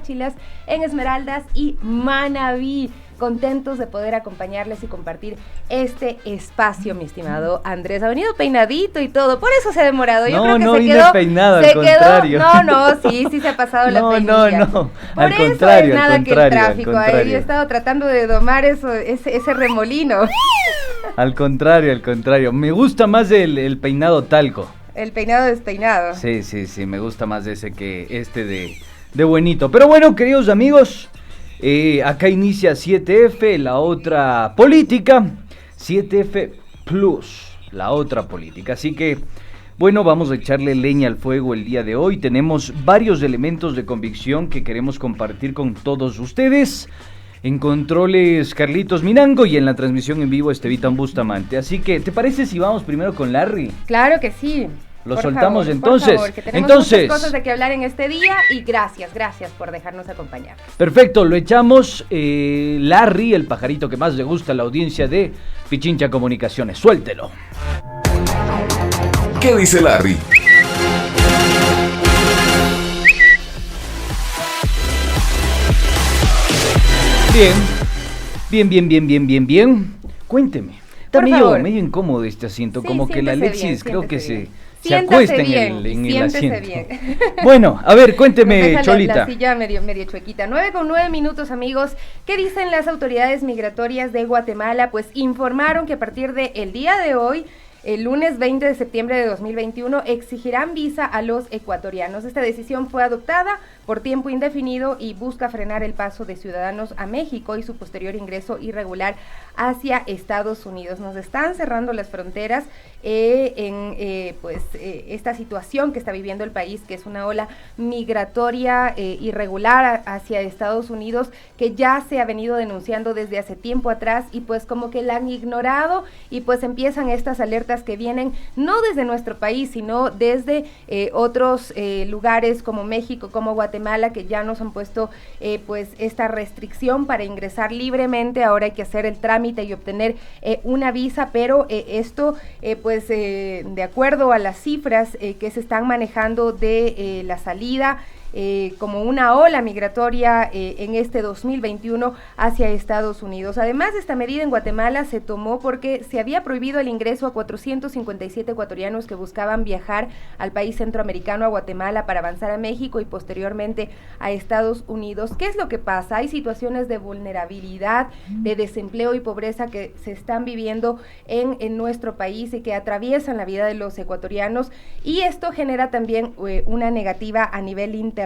Táchilas, en Esmeraldas y Manabí. Contentos de poder acompañarles y compartir este espacio, mi estimado Andrés. Ha venido peinadito y todo, por eso se ha demorado. Yo creo que no se vine quedó peinado, se al quedó, contrario. sí se ha pasado la peinilla. No, por al eso contrario, es nada al que el contrario, tráfico. al contrario. Yo he estado tratando de domar ese remolino. Al contrario. Me gusta más el peinado talco. El peinado despeinado. Sí, me gusta más ese que este de buenito. Pero bueno, queridos amigos, acá inicia 7F, la otra política, 7F Plus, la otra política. Así que, bueno, vamos a echarle leña al fuego el día de hoy. Tenemos varios elementos de convicción que queremos compartir con todos ustedes. En controles, Carlitos Minango, y en la transmisión en vivo, Estevitan Bustamante. Así que, ¿te parece si vamos primero con Larry? Claro que sí. Lo por soltamos favor, entonces. Por favor, que tenemos muchas cosas de que hablar en este día y gracias por dejarnos acompañar. Perfecto, lo echamos. Larry, el pajarito que más le gusta a la audiencia de Pichincha Comunicaciones. Suéltelo. ¿Qué dice Larry? Bien. Cuénteme. Está medio incómodo este asiento, sí, como que la Alexis bien, creo que se siéntase acuesta bien, en el asiento. Bien. Bueno, a ver, cuénteme, Cholita. La silla medio chuequita. 9:09, amigos. ¿Qué dicen las autoridades migratorias de Guatemala? Pues informaron que a partir del día de hoy, el lunes 20 de septiembre de 2021, exigirán visa a los ecuatorianos. Esta decisión fue adoptada por tiempo indefinido y busca frenar el paso de ciudadanos a México y su posterior ingreso irregular hacia Estados Unidos. Nos están cerrando las fronteras esta situación que está viviendo el país, que es una ola migratoria irregular hacia Estados Unidos, que ya se ha venido denunciando desde hace tiempo atrás y pues como que la han ignorado y pues empiezan estas alertas que vienen no desde nuestro país, sino desde otros lugares como México, como Guatemala, que ya nos han puesto esta restricción para ingresar libremente. Ahora hay que hacer el trámite y obtener una visa, pero esto de acuerdo a las cifras que se están manejando de la salida como una ola migratoria en este 2021 hacia Estados Unidos. Además, esta medida en Guatemala se tomó porque se había prohibido el ingreso a 457 ecuatorianos que buscaban viajar al país centroamericano, a Guatemala, para avanzar a México y posteriormente a Estados Unidos. ¿Qué es lo que pasa? Hay situaciones de vulnerabilidad, de desempleo y pobreza que se están viviendo en nuestro país y que atraviesan la vida de los ecuatorianos, y esto genera también una negativa a nivel internacional,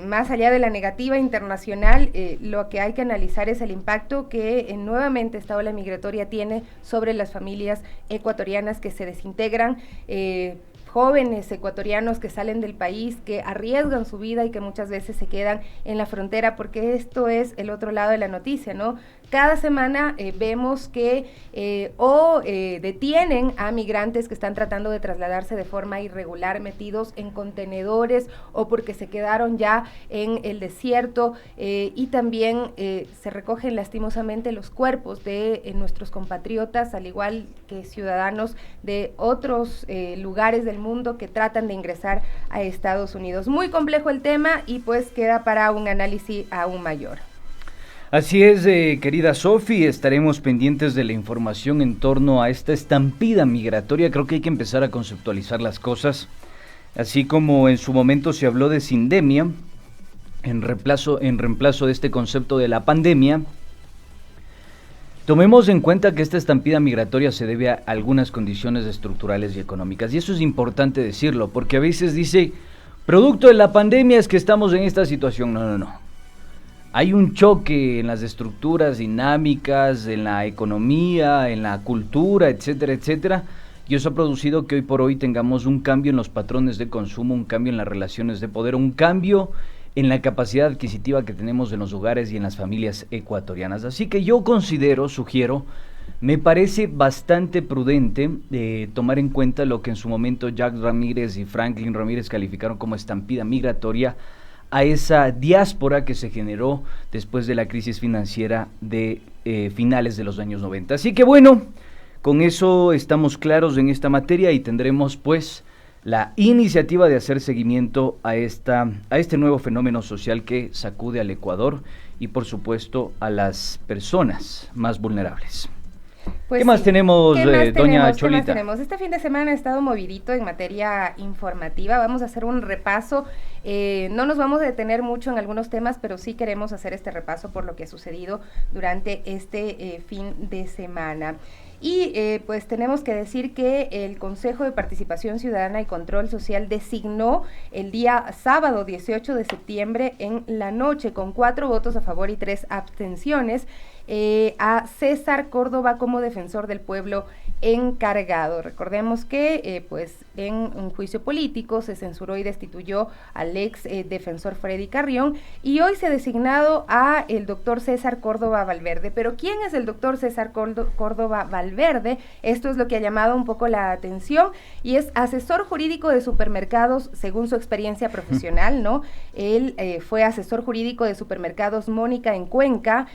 más allá de la negativa internacional, lo que hay que analizar es el impacto que nuevamente esta ola migratoria tiene sobre las familias ecuatorianas que se desintegran, jóvenes ecuatorianos que salen del país, que arriesgan su vida y que muchas veces se quedan en la frontera, porque esto es el otro lado de la noticia, ¿no? Cada semana vemos que detienen a migrantes que están tratando de trasladarse de forma irregular, metidos en contenedores o porque se quedaron ya en el desierto, y también se recogen lastimosamente los cuerpos de nuestros compatriotas, al igual que ciudadanos de otros lugares del mundo que tratan de ingresar a Estados Unidos. Muy complejo el tema y pues queda para un análisis aún mayor. Así es, querida Sofi, estaremos pendientes de la información en torno a esta estampida migratoria. Creo que hay que empezar a conceptualizar las cosas, así como en su momento se habló de sindemia, en reemplazo de este concepto de la pandemia. Tomemos en cuenta que esta estampida migratoria se debe a algunas condiciones estructurales y económicas, y eso es importante decirlo, porque a veces dice, producto de la pandemia es que estamos en esta situación. No. Hay un choque en las estructuras dinámicas, en la economía, en la cultura, etcétera, y eso ha producido que hoy por hoy tengamos un cambio en los patrones de consumo, un cambio en las relaciones de poder, un cambio en la capacidad adquisitiva que tenemos en los hogares y en las familias ecuatorianas. Así que yo sugiero, me parece bastante prudente tomar en cuenta lo que en su momento Jack Ramírez y Franklin Ramírez calificaron como estampida migratoria a esa diáspora que se generó después de la crisis financiera de finales de los años 90. Así que bueno, con eso estamos claros en esta materia y tendremos pues la iniciativa de hacer seguimiento a este nuevo fenómeno social que sacude al Ecuador y por supuesto a las personas más vulnerables. Pues ¿Qué más tenemos, doña Cholita? ¿Qué más tenemos? Este fin de semana ha estado movidito en materia informativa. Vamos a hacer un repaso. No nos vamos a detener mucho en algunos temas, pero sí queremos hacer este repaso por lo que ha sucedido durante este fin de semana. Y pues tenemos que decir que el Consejo de Participación Ciudadana y Control Social designó el día sábado 18 de septiembre en la noche, con 4 votos a favor y 3 abstenciones, a César Córdoba como defensor del pueblo encargado. Recordemos que pues en un juicio político se censuró y destituyó al ex defensor Freddy Carrión, y hoy se ha designado a el doctor César Córdoba Valverde. Pero ¿quién es el doctor César Córdoba Valverde? Esto es lo que ha llamado un poco la atención, y es asesor jurídico de supermercados según su experiencia profesional, ¿no? Él fue asesor jurídico de Supermercados Mónica en Cuenca,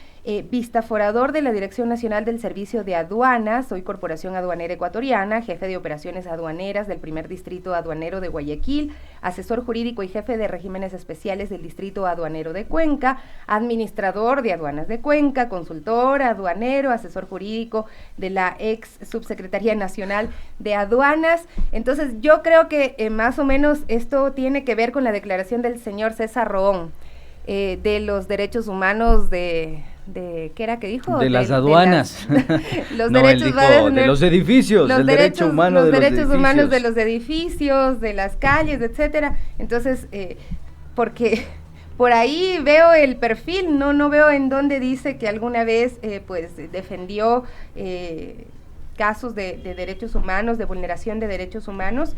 vistaforador de la Dirección Nacional del Servicio de Aduanas, hoy Corporación Aduanera Ecuatoriana, jefe de operaciones aduaneras del primer distrito aduanero de Guayaquil, asesor jurídico y jefe de regímenes especiales del distrito aduanero de Cuenca, administrador de aduanas de Cuenca, consultor aduanero, asesor jurídico de la ex Subsecretaría Nacional de Aduanas. Entonces yo creo que más o menos esto tiene que ver con la declaración del señor César Roón de los derechos humanos de ¿qué era que dijo? De las aduanas. Los no, derechos dijo, de los edificios, los el derechos, derecho humano los de derechos los edificios. humanos de los edificios, de las calles, etcétera. Entonces, porque por ahí veo el perfil, no veo en dónde dice que alguna vez pues defendió casos de derechos humanos, de vulneración de derechos humanos.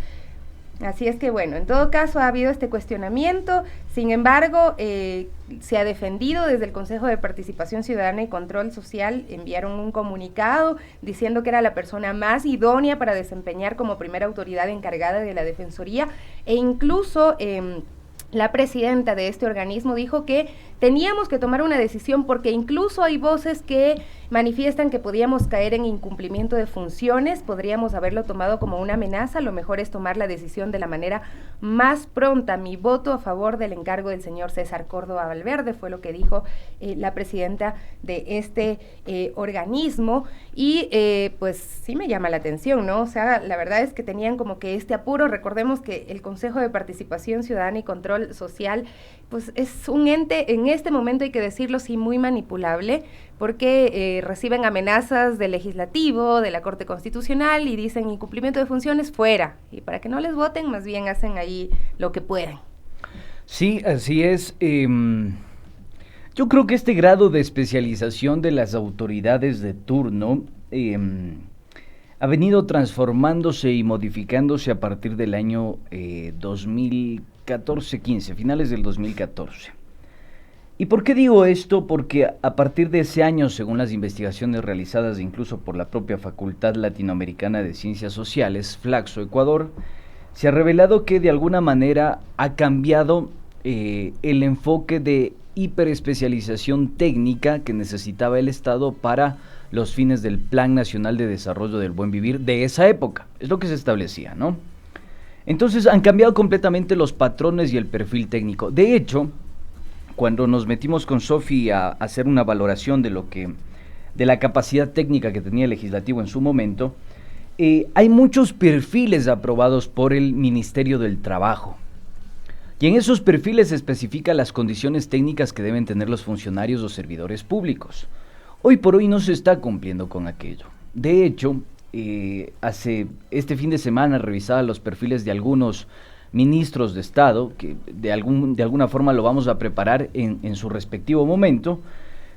Así es que bueno, en todo caso ha habido este cuestionamiento. Sin embargo, se ha defendido desde el Consejo de Participación Ciudadana y Control Social. Enviaron un comunicado diciendo que era la persona más idónea para desempeñar como primera autoridad encargada de la Defensoría, e incluso la presidenta de este organismo dijo que teníamos que tomar una decisión porque incluso hay voces que manifiestan que podíamos caer en incumplimiento de funciones, podríamos haberlo tomado como una amenaza, lo mejor es tomar la decisión de la manera más pronta. Mi voto a favor del encargo del señor César Córdoba Valverde, fue lo que dijo la presidenta de este organismo, y pues sí me llama la atención, ¿no? O sea, la verdad es que tenían como que este apuro. Recordemos que el Consejo de Participación Ciudadana y Control Social pues es un ente, en este momento hay que decirlo, sí, muy manipulable, porque reciben amenazas del Legislativo, de la Corte Constitucional, y dicen incumplimiento de funciones, fuera, y para que no les voten, más bien hacen ahí lo que puedan. Sí, así es. Yo creo que este grado de especialización de las autoridades de turno ha venido transformándose y modificándose a partir del año 2014-15, finales del 2014. ¿Y por qué digo esto? Porque a partir de ese año, según las investigaciones realizadas incluso por la propia Facultad Latinoamericana de Ciencias Sociales, Flaxo Ecuador, se ha revelado que de alguna manera ha cambiado el enfoque de hiperespecialización técnica que necesitaba el Estado para los fines del Plan Nacional de Desarrollo del Buen Vivir de esa época. Es lo que se establecía, ¿no? Entonces han cambiado completamente los patrones y el perfil técnico. De hecho, cuando nos metimos con Sofi a hacer una valoración de la capacidad técnica que tenía el legislativo en su momento, hay muchos perfiles aprobados por el Ministerio del Trabajo. Y en esos perfiles se especifican las condiciones técnicas que deben tener los funcionarios o servidores públicos. Hoy por hoy no se está cumpliendo con aquello. De hecho, hace este fin de semana revisaba los perfiles de algunos ministros de Estado, que de alguna forma lo vamos a preparar en su respectivo momento,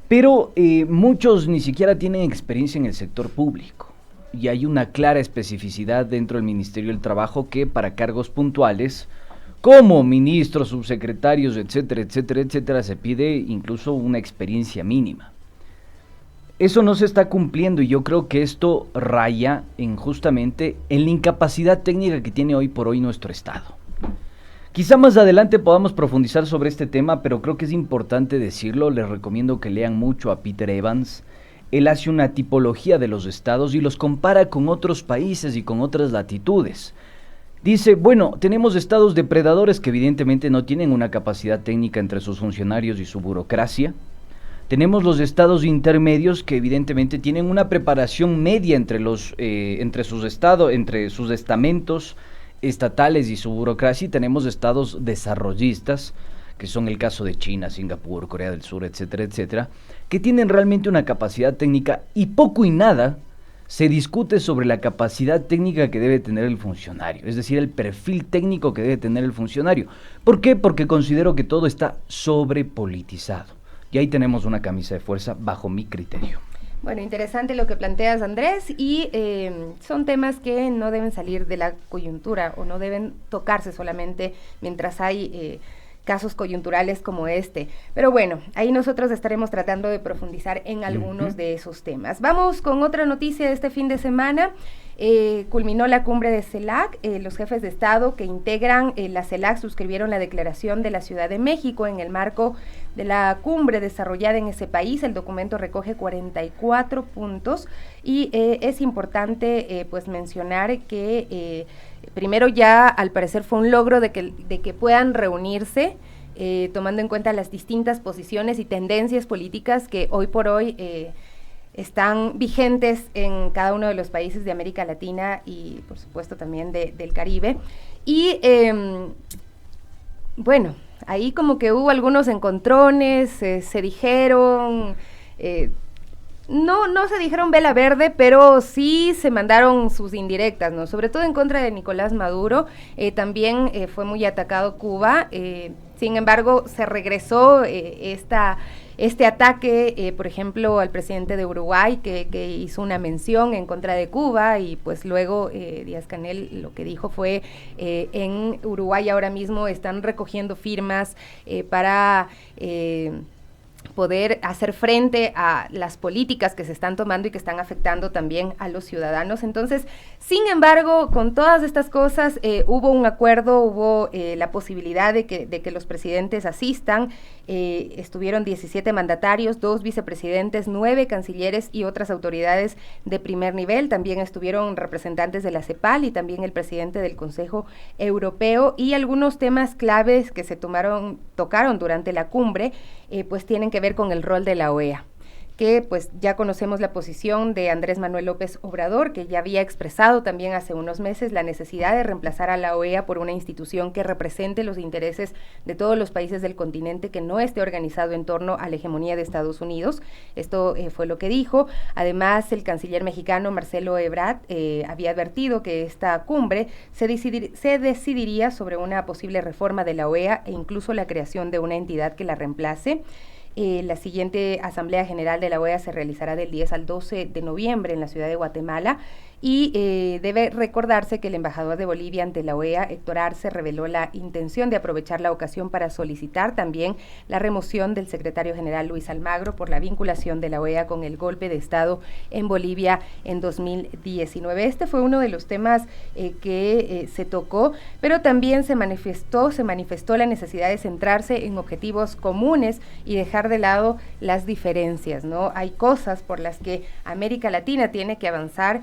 pero muchos ni siquiera tienen experiencia en el sector público, y hay una clara especificidad dentro del Ministerio del Trabajo que para cargos puntuales, como ministros, subsecretarios, etcétera, etcétera, etcétera, se pide incluso una experiencia mínima. Eso no se está cumpliendo, y yo creo que esto raya justamente en la incapacidad técnica que tiene hoy por hoy nuestro Estado. Quizá más adelante podamos profundizar sobre este tema, pero creo que es importante decirlo. Les recomiendo que lean mucho a Peter Evans. Él hace una tipología de los estados y los compara con otros países y con otras latitudes. Dice, bueno, tenemos estados depredadores que evidentemente no tienen una capacidad técnica entre sus funcionarios y su burocracia. Tenemos los estados intermedios que evidentemente tienen una preparación media entre sus estamentos estatales y su burocracia, y tenemos estados desarrollistas, que son el caso de China, Singapur, Corea del Sur, etcétera, etcétera, que tienen realmente una capacidad técnica, y poco y nada se discute sobre la capacidad técnica que debe tener el funcionario, es decir, el perfil técnico que debe tener el funcionario. ¿Por qué? Porque considero que todo está sobrepolitizado. Y ahí tenemos una camisa de fuerza bajo mi criterio. Bueno, interesante lo que planteas, Andrés, y son temas que no deben salir de la coyuntura o no deben tocarse solamente mientras hay casos coyunturales como este. Pero bueno, ahí nosotros estaremos tratando de profundizar en algunos de esos temas. Vamos con otra noticia de este fin de semana. Culminó la cumbre de CELAC. Los jefes de Estado que integran la CELAC suscribieron la Declaración de la Ciudad de México en el marco de la cumbre desarrollada en ese país. El documento recoge 44 puntos y es importante pues mencionar que primero ya al parecer fue un logro de que puedan reunirse, tomando en cuenta las distintas posiciones y tendencias políticas que hoy por hoy están vigentes en cada uno de los países de América Latina y por supuesto también del Caribe. Y bueno, ahí como que hubo algunos encontrones, se dijeron... No se dijeron vela verde, pero sí se mandaron sus indirectas, ¿no? Sobre todo en contra de Nicolás Maduro. También fue muy atacado Cuba. Sin embargo, se regresó este ataque, por ejemplo, al presidente de Uruguay, que hizo una mención en contra de Cuba, y pues luego Díaz-Canel lo que dijo fue, en Uruguay ahora mismo están recogiendo firmas para... poder hacer frente a las políticas que se están tomando y que están afectando también a los ciudadanos. Entonces, sin embargo, con todas estas cosas, hubo un acuerdo, hubo la posibilidad de que los presidentes asistan. Estuvieron 17 mandatarios, 2 vicepresidentes, 9 cancilleres y otras autoridades de primer nivel. También estuvieron representantes de la CEPAL y también el presidente del Consejo Europeo, y algunos temas claves que se tocaron durante la cumbre, pues tienen que ver con el rol de la OEA, que pues ya conocemos la posición de Andrés Manuel López Obrador, que ya había expresado también hace unos meses la necesidad de reemplazar a la OEA por una institución que represente los intereses de todos los países del continente, que no esté organizado en torno a la hegemonía de Estados Unidos. Esto fue lo que dijo. Además, el canciller mexicano Marcelo Ebrard había advertido que esta cumbre se decidiría sobre una posible reforma de la OEA e incluso la creación de una entidad que la reemplace. La siguiente Asamblea General de la OEA se realizará del 10 al 12 de noviembre en la ciudad de Guatemala, y debe recordarse que el embajador de Bolivia ante la OEA, Héctor Arce, reveló la intención de aprovechar la ocasión para solicitar también la remoción del secretario general Luis Almagro por la vinculación de la OEA con el golpe de Estado en Bolivia en 2019. Este fue uno de los temas que se tocó, pero también se manifestó la necesidad de centrarse en objetivos comunes y dejar de lado las diferencias, ¿no? Hay cosas por las que América Latina tiene que avanzar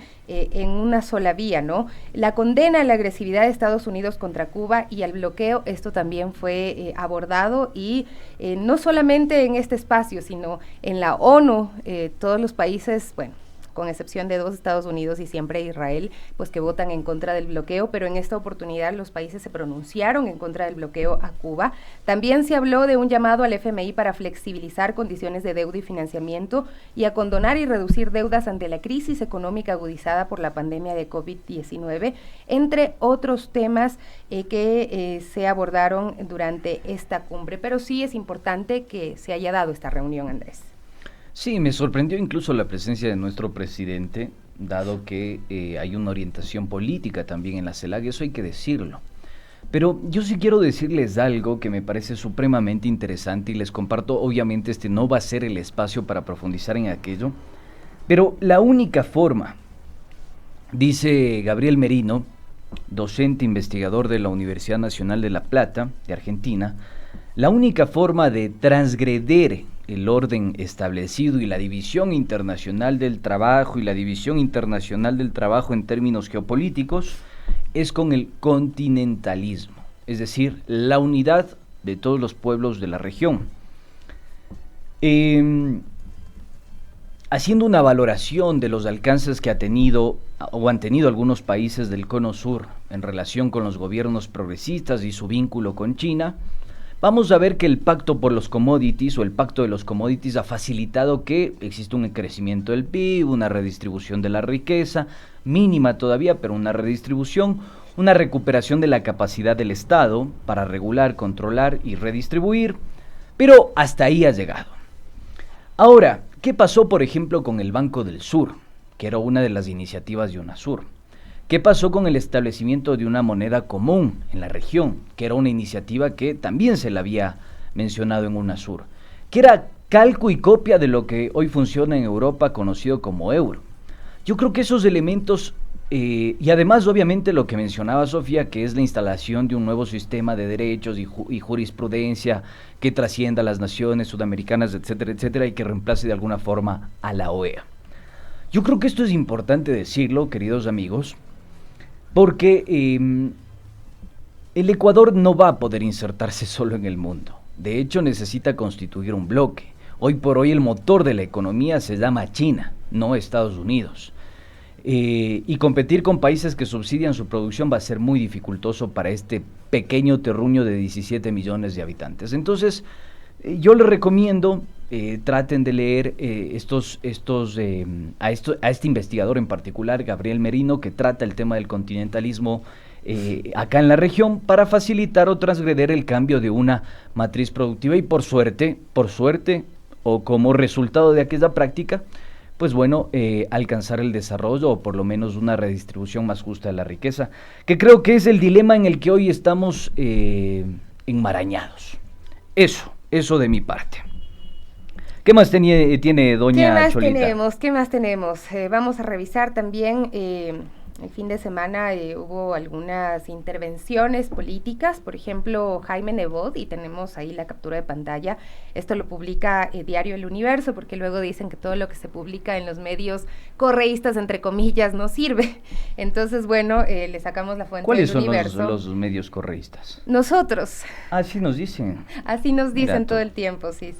en una sola vía, ¿no? La condena a la agresividad de Estados Unidos contra Cuba y al bloqueo, esto también fue abordado, y no solamente en este espacio, sino en la ONU, todos los países, bueno, con excepción de 2, Estados Unidos y siempre Israel, pues que votan en contra del bloqueo, pero en esta oportunidad los países se pronunciaron en contra del bloqueo a Cuba. También se habló de un llamado al FMI para flexibilizar condiciones de deuda y financiamiento y a condonar y reducir deudas ante la crisis económica agudizada por la pandemia de COVID-19, entre otros temas que se abordaron durante esta cumbre. Pero sí es importante que se haya dado esta reunión, Andrés. Sí, me sorprendió incluso la presencia de nuestro presidente, dado que hay una orientación política también en la CELAC, y eso hay que decirlo. Pero yo sí quiero decirles algo que me parece supremamente interesante y les comparto. Obviamente este no va a ser el espacio para profundizar en aquello, pero la única forma, dice Gabriel Merino, docente investigador de la Universidad Nacional de La Plata, de Argentina, la única forma de transgreder el orden establecido y la división internacional del trabajo en términos geopolíticos es con el continentalismo, es decir, la unidad de todos los pueblos de la región. Haciendo una valoración de los alcances que ha tenido o han tenido algunos países del Cono Sur en relación con los gobiernos progresistas y su vínculo con China, vamos a ver que el pacto por los commodities o el pacto de los commodities ha facilitado que exista un crecimiento del PIB, una redistribución de la riqueza, mínima todavía, pero una redistribución, una recuperación de la capacidad del Estado para regular, controlar y redistribuir, pero hasta ahí ha llegado. Ahora, ¿qué pasó, por ejemplo, con el Banco del Sur, que era una de las iniciativas de UNASUR? ¿Qué pasó con el establecimiento de una moneda común en la región, que era una iniciativa que también se la había mencionado en UNASUR, que era calco y copia de lo que hoy funciona en Europa conocido como euro? Yo creo que esos elementos, y además obviamente lo que mencionaba Sofía, que es la instalación de un nuevo sistema de derechos y jurisprudencia que trascienda a las naciones sudamericanas, etcétera, etcétera, y que reemplace de alguna forma a la OEA. Yo creo que esto es importante decirlo, queridos amigos, porque el Ecuador no va a poder insertarse solo en el mundo. De hecho, necesita constituir un bloque. Hoy por hoy el motor de la economía se llama China, no Estados Unidos. Y competir con países que subsidian su producción va a ser muy dificultoso para este pequeño terruño de 17 millones de habitantes. Entonces, yo les recomiendo, traten de leer a este investigador en particular, Gabriel Merino, que trata el tema del continentalismo acá en la región para facilitar o transgreder el cambio de una matriz productiva y por suerte, o como resultado de aquella práctica, pues bueno, alcanzar el desarrollo o por lo menos una redistribución más justa de la riqueza, que creo que es el dilema en el que hoy estamos enmarañados. Eso de mi parte. ¿Qué más tiene doña Cholita? ¿Qué más tenemos? Vamos a revisar también, el fin de semana hubo algunas intervenciones políticas, por ejemplo, Jaime Nebot, y tenemos ahí la captura de pantalla. Esto lo publica Diario El Universo, porque luego dicen que todo lo que se publica en los medios correístas, entre comillas, no sirve. Entonces, bueno, le sacamos la fuente del Universo. ¿Cuáles son los medios correístas? Nosotros. Así nos dicen. Así nos dicen todo el tiempo, sí.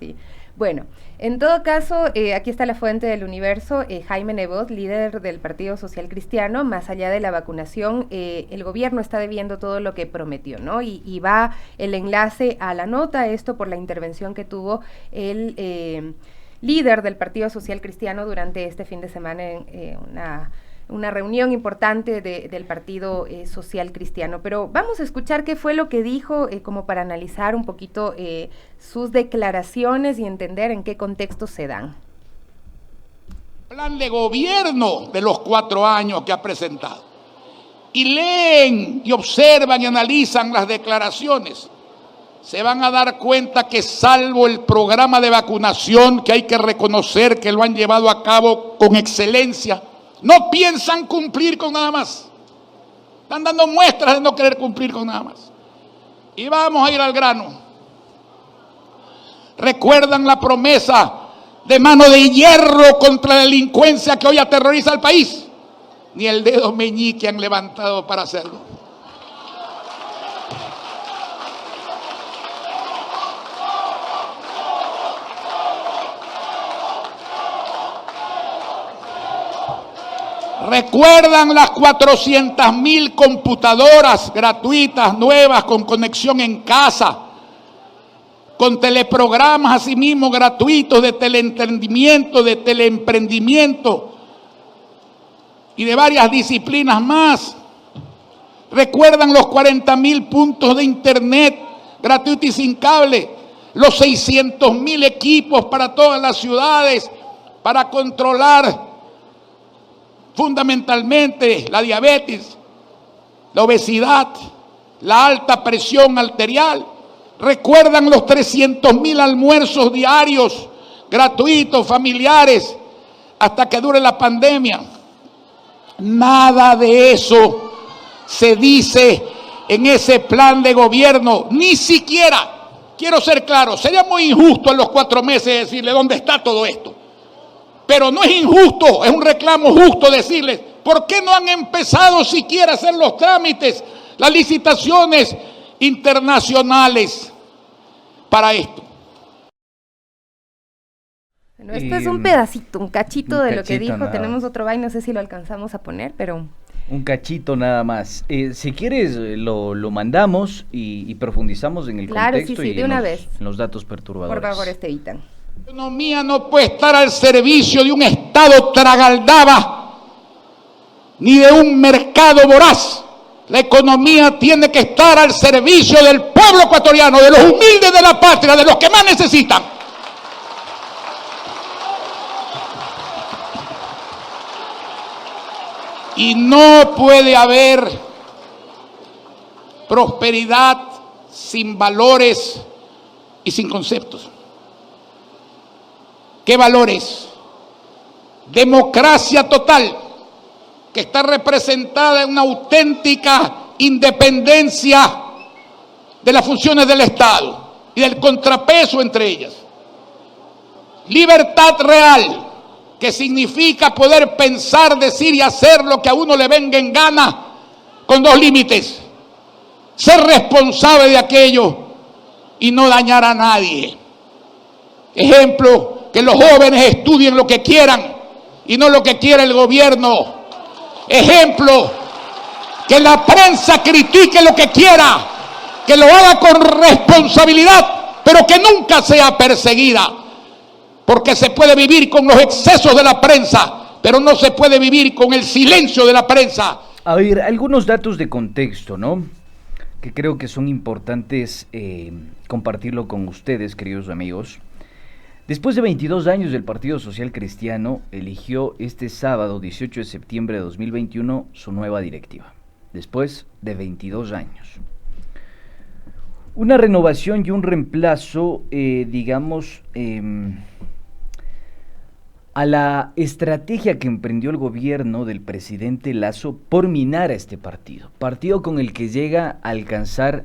Bueno, en todo caso, aquí está la fuente del Universo. Jaime Nebot, líder del Partido Social Cristiano, más allá de la vacunación, el gobierno está debiendo todo lo que prometió, ¿no? Y va el enlace a la nota, esto por la intervención que tuvo el líder del Partido Social Cristiano durante este fin de semana en una reunión importante del Partido Social Cristiano. Pero vamos a escuchar qué fue lo que dijo, como para analizar un poquito sus declaraciones y entender en qué contexto se dan. Plan de gobierno de los 4 años que ha presentado. Y leen y observan y analizan las declaraciones. Se van a dar cuenta que salvo el programa de vacunación, que hay que reconocer que lo han llevado a cabo con excelencia, no piensan cumplir con nada más. Están dando muestras de no querer cumplir con nada más. Y vamos a ir al grano. ¿Recuerdan la promesa de mano de hierro contra la delincuencia que hoy aterroriza al país? Ni el dedo meñique han levantado para hacerlo. ¿Recuerdan las 400.000 computadoras gratuitas, nuevas, con conexión en casa? Con teleprogramas asimismo gratuitos de teleentendimiento, de teleemprendimiento y de varias disciplinas más. ¿Recuerdan los 40.000 puntos de internet gratuitos y sin cable? Los 600.000 equipos para todas las ciudades para controlar fundamentalmente la diabetes, la obesidad, la alta presión arterial. ¿Recuerdan los 300.000 almuerzos diarios gratuitos, familiares, hasta que dure la pandemia? Nada de eso se dice en ese plan de gobierno, ni siquiera, quiero ser claro, sería muy injusto en los 4 meses decirle dónde está todo esto. Pero no es injusto, es un reclamo justo decirles ¿Por qué no han empezado siquiera a hacer los trámites, las licitaciones internacionales para esto? Bueno, esto es un pedacito, un cachito de lo que dijo. Nada. Tenemos otro baile, no sé si lo alcanzamos a poner, pero... Un cachito nada más. Si quieres, lo mandamos y profundizamos en el Claro, contexto sí, y de en una los, vez. en los datos perturbadores. Por favor, Estevitan. La economía no puede estar al servicio de un Estado tragaldaba ni de un mercado voraz. La economía tiene que estar al servicio del pueblo ecuatoriano, de los humildes de la patria, de los que más necesitan. Y no puede haber prosperidad sin valores y sin conceptos. ¿Qué valores? Democracia total, que está representada en una auténtica independencia de las funciones del Estado y del contrapeso entre ellas. Libertad real, que significa poder pensar, decir y hacer lo que a uno le venga en gana, con dos límites: ser responsable de aquello y no dañar a nadie. Ejemplo, que los jóvenes estudien lo que quieran y no lo que quiera el gobierno. Ejemplo, que la prensa critique lo que quiera, que lo haga con responsabilidad, pero que nunca sea perseguida. Porque se puede vivir con los excesos de la prensa, pero no se puede vivir con el silencio de la prensa. A ver, algunos datos de contexto, ¿no? Que creo que son importantes compartirlo con ustedes, queridos amigos. Después de 22 años, el Partido Social Cristiano eligió este sábado, 18 de septiembre de 2021, su nueva directiva. Después de 22 años. Una renovación y un reemplazo, a la estrategia que emprendió el gobierno del presidente Lasso por minar a este partido con el que llega a alcanzar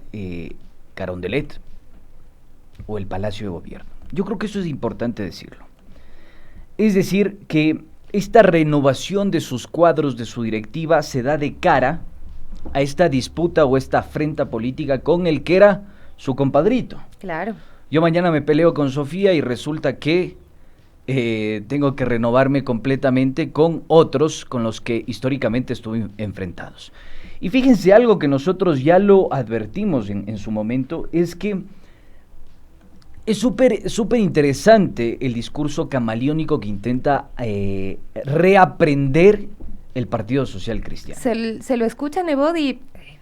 Carondelet o el Palacio de Gobierno. Yo creo que eso es importante decirlo. Es decir, que esta renovación de sus cuadros, de su directiva, se da de cara a esta disputa o esta afrenta política con el que era su compadrito. Claro. Yo mañana me peleo con Sofía y resulta que tengo que renovarme completamente con otros con los que históricamente estuve enfrentados. Y fíjense, algo que nosotros ya lo advertimos en su momento, es que es súper interesante el discurso camaleónico que intenta reaprender el Partido Social Cristiano. Se lo escucha Nebot y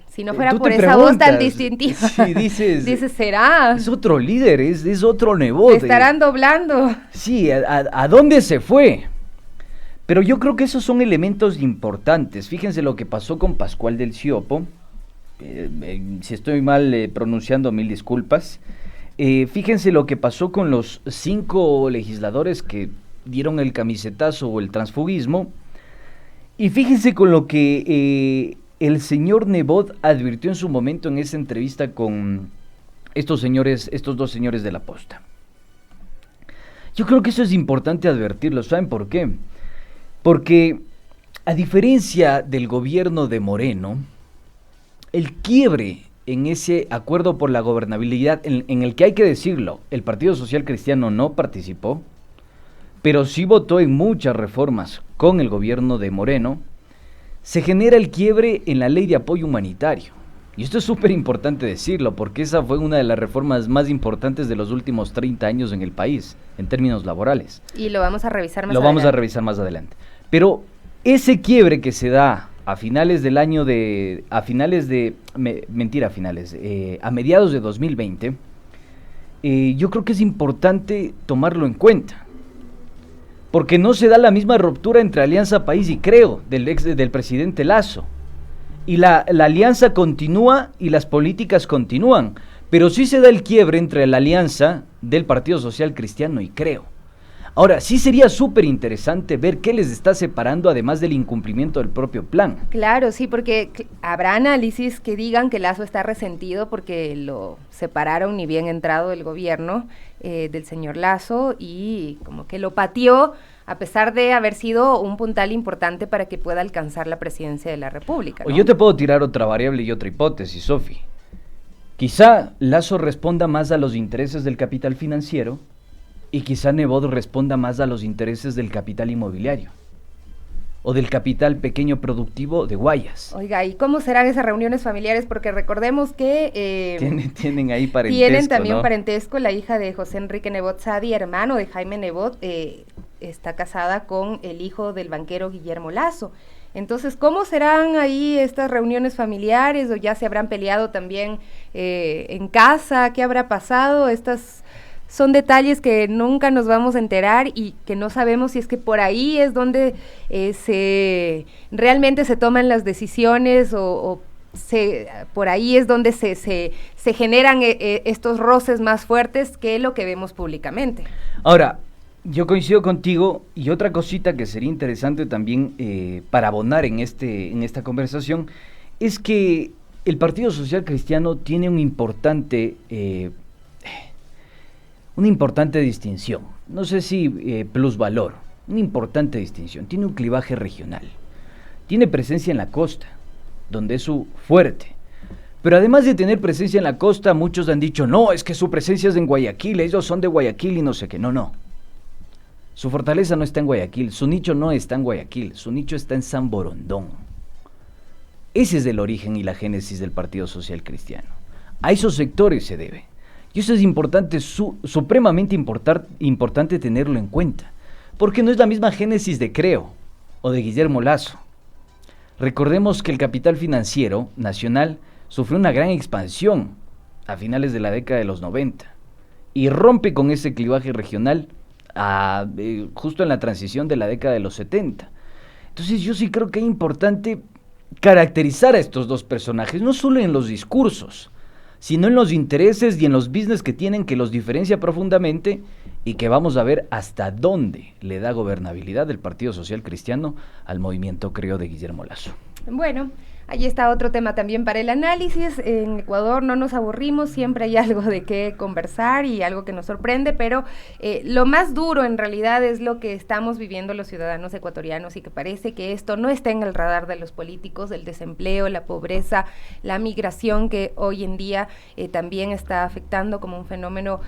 si no fuera por esa voz tan distintiva, sí, dices, será. Es otro líder, es otro Nebot. Te estarán doblando. Sí, ¿a dónde se fue? Pero yo creo que esos son elementos importantes. Fíjense lo que pasó con Pascual del Ciopo. Si estoy mal pronunciando, mil disculpas. Fíjense lo que pasó con los 5 legisladores que dieron el camisetazo o el transfugismo. Y fíjense con lo que el señor Nebot advirtió en su momento en esa entrevista con estos dos señores de la Posta. Yo creo que eso es importante advertirlo. ¿Saben por qué? Porque a diferencia del gobierno de Moreno, el quiebre en ese acuerdo por la gobernabilidad, en el que hay que decirlo, el Partido Social Cristiano no participó, pero sí votó en muchas reformas con el gobierno de Moreno, se genera el quiebre en la ley de apoyo humanitario. Y esto es súper importante decirlo, porque esa fue una de las reformas más importantes de los últimos 30 años en el país, en términos laborales. Y lo vamos a revisar más adelante. Vamos a revisar más adelante. Pero ese quiebre que se da a mediados de 2020, yo creo que es importante tomarlo en cuenta. Porque no se da la misma ruptura entre Alianza País y Creo, del presidente Lasso. Y la alianza continúa y las políticas continúan. Pero sí se da el quiebre entre la alianza del Partido Social Cristiano y Creo. Ahora, sí sería súper interesante ver qué les está separando, además del incumplimiento del propio plan. Claro, sí, porque habrá análisis que digan que Lasso está resentido porque lo separaron ni bien entrado el gobierno del señor Lasso y como que lo pateó a pesar de haber sido un puntal importante para que pueda alcanzar la presidencia de la República, ¿no? O yo te puedo tirar otra variable y otra hipótesis, Sofi. Quizá Lasso responda más a los intereses del capital financiero y quizá Nebot responda más a los intereses del capital inmobiliario o del capital pequeño productivo de Guayas. Oiga, ¿y cómo serán esas reuniones familiares? Porque recordemos que... Tienen ahí parentesco, tienen también, ¿no?, parentesco. La hija de José Enrique Nebot Sadi, hermano de Jaime Nebot, está casada con el hijo del banquero Guillermo Lasso. Entonces, ¿cómo serán ahí estas reuniones familiares? ¿O ya se habrán peleado también en casa? ¿Qué habrá pasado? Estas son detalles que nunca nos vamos a enterar y que no sabemos si es que por ahí es donde realmente se toman las decisiones o por ahí es donde se generan estos roces más fuertes que lo que vemos públicamente. Ahora, yo coincido contigo, y otra cosita que sería interesante también para abonar en esta conversación es que el Partido Social Cristiano tiene una importante distinción, no sé si plusvalor, una importante distinción. Tiene un clivaje regional, tiene presencia en la costa, donde es su fuerte. Pero además de tener presencia en la costa, muchos han dicho, no, es que su presencia es en Guayaquil, ellos son de Guayaquil y no sé qué. No. Su fortaleza no está en Guayaquil, su nicho no está en Guayaquil, su nicho está en San Borondón. Ese es el origen y la génesis del Partido Social Cristiano. A esos sectores se debe. Y eso es importante, supremamente importante tenerlo en cuenta, porque no es la misma génesis de Creo o de Guillermo Lasso. Recordemos que el capital financiero nacional sufrió una gran expansión a finales de la década de los 90 y rompe con ese clivaje regional justo en la transición de la década de los 70. Entonces yo sí creo que es importante caracterizar a estos dos personajes, no solo en los discursos, sino en los intereses y en los business que tienen, que los diferencia profundamente y que vamos a ver hasta dónde le da gobernabilidad el Partido Social Cristiano al movimiento Creo de Guillermo Lasso. Bueno, ahí está otro tema también para el análisis. En Ecuador no nos aburrimos, siempre hay algo de qué conversar y algo que nos sorprende, pero lo más duro en realidad es lo que estamos viviendo los ciudadanos ecuatorianos y que parece que esto no está en el radar de los políticos, el desempleo, la pobreza, la migración que hoy en día también está afectando como un fenómeno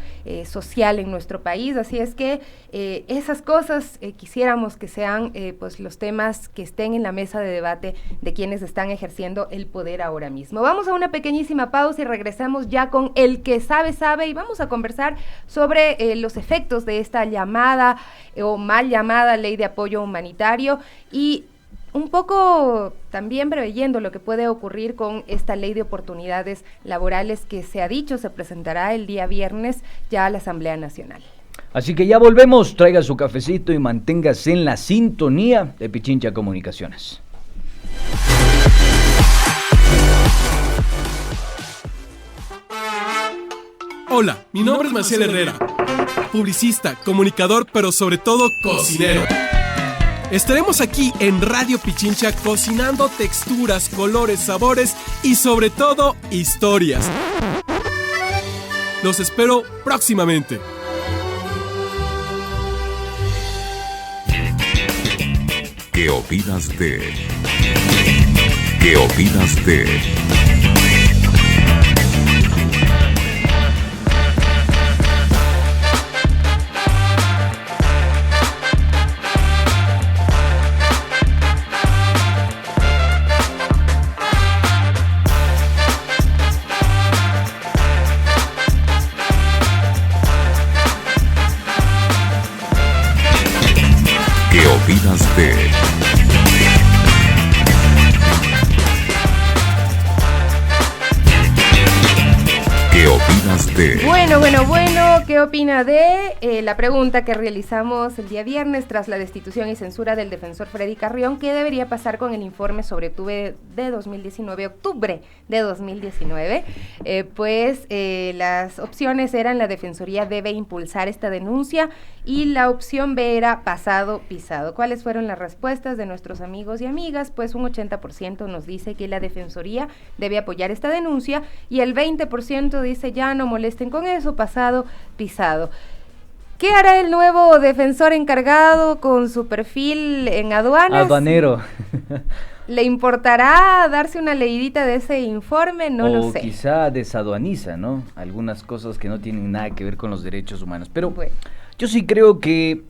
social en nuestro país. Así es que esas cosas quisiéramos que sean pues los temas que estén en la mesa de debate de quienes están ejerciendo el poder ahora mismo. Vamos a una pequeñísima pausa y regresamos ya con el que sabe y vamos a conversar sobre los efectos de esta llamada o mal llamada ley de apoyo humanitario y un poco también preveyendo lo que puede ocurrir con esta ley de oportunidades laborales que se ha dicho se presentará el día viernes ya a la Asamblea Nacional. Así que ya volvemos, traiga su cafecito y manténgase en la sintonía de Pichincha Comunicaciones. Hola, mi nombre es Maciel Herrera, publicista, comunicador, pero sobre todo cocinero. Estaremos aquí en Radio Pichincha cocinando texturas, colores, sabores y sobre todo historias. Los espero próximamente. ¿Qué opinas de? ¿Qué opinas de? ¿Qué opinas de? ¿Qué opinas de? Bueno, ¿qué opina de la pregunta que realizamos el día viernes tras la destitución y censura del defensor Freddy Carrión? ¿Qué debería pasar con el informe sobre octubre de 2019? Las opciones eran: la Defensoría debe impulsar esta denuncia, y la opción B era pasado pisado. ¿Cuáles fueron las respuestas de nuestros amigos y amigas? Pues un 80% nos dice que la Defensoría debe apoyar esta denuncia y el 20% dice ya no molesten con eso, pasado pisado. ¿Qué hará el nuevo defensor encargado con su perfil en aduanas? Aduanero. ¿Le importará darse una leidita de ese informe? No lo sé. O quizá desaduaniza, ¿no? Algunas cosas que no tienen nada que ver con los derechos humanos. Pero Bueno. yo sí creo que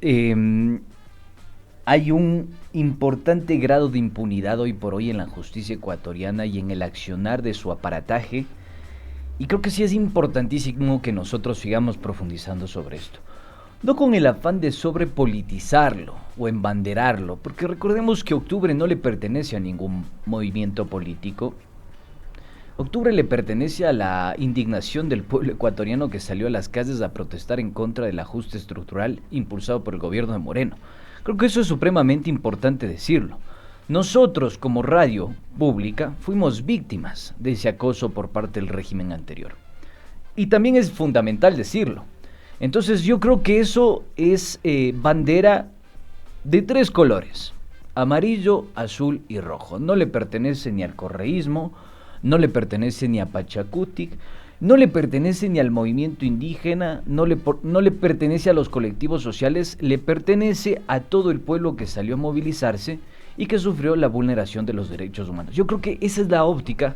hay un importante grado de impunidad hoy por hoy en la justicia ecuatoriana y en el accionar de su aparataje. Y creo que sí es importantísimo que nosotros sigamos profundizando sobre esto. No con el afán de sobrepolitizarlo o embanderarlo, porque recordemos que octubre no le pertenece a ningún movimiento político. Octubre le pertenece a la indignación del pueblo ecuatoriano que salió a las calles a protestar en contra del ajuste estructural impulsado por el gobierno de Moreno. Creo que eso es supremamente importante decirlo. Nosotros, como radio pública, fuimos víctimas de ese acoso por parte del régimen anterior. Y también es fundamental decirlo. Entonces yo creo que eso es bandera de 3 colores, amarillo, azul y rojo. No le pertenece ni al correísmo, no le pertenece ni a Pachacutic, no le pertenece ni al movimiento indígena, no le pertenece a los colectivos sociales, le pertenece a todo el pueblo que salió a movilizarse y que sufrió la vulneración de los derechos humanos. Yo creo que esa es la óptica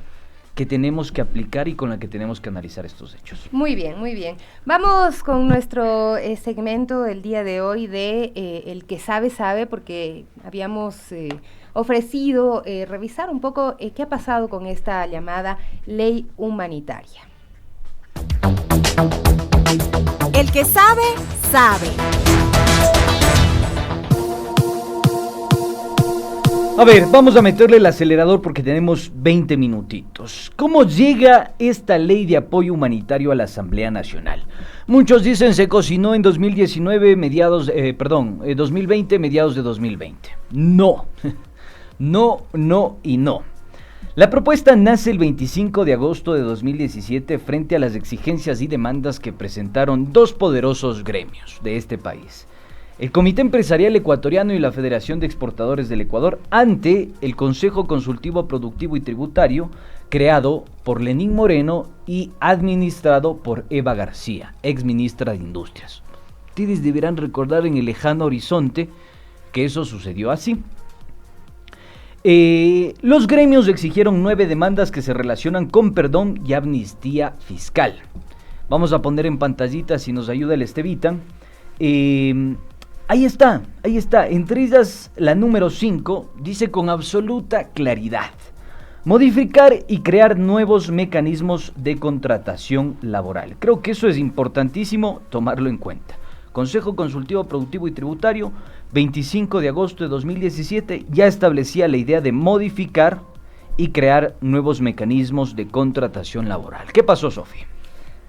que tenemos que aplicar y con la que tenemos que analizar estos hechos. Muy bien, muy bien. Vamos con nuestro segmento del día de hoy de El que sabe, sabe, porque habíamos ofrecido revisar un poco qué ha pasado con esta llamada ley humanitaria. El que sabe, sabe. A ver, vamos a meterle el acelerador porque tenemos 20 minutitos. ¿Cómo llega esta ley de apoyo humanitario a la Asamblea Nacional? Muchos dicen se cocinó en 2020, mediados de 2020. No, no y no. La propuesta nace el 25 de agosto de 2017 frente a las exigencias y demandas que presentaron 2 poderosos gremios de este país. El Comité Empresarial Ecuatoriano y la Federación de Exportadores del Ecuador ante el Consejo Consultivo Productivo y Tributario creado por Lenín Moreno y administrado por Eva García, exministra de Industrias. Ustedes deberán recordar en el lejano horizonte que eso sucedió así. Los gremios exigieron 9 demandas que se relacionan con perdón y amnistía fiscal. Vamos a poner en pantallita si nos ayuda el Estevita. Ahí está. Entre ellas, la número 5 dice con absoluta claridad: modificar y crear nuevos mecanismos de contratación laboral. Creo que eso es importantísimo tomarlo en cuenta. Consejo Consultivo Productivo y Tributario, 25 de agosto de 2017, ya establecía la idea de modificar y crear nuevos mecanismos de contratación laboral. ¿Qué pasó, Sofi?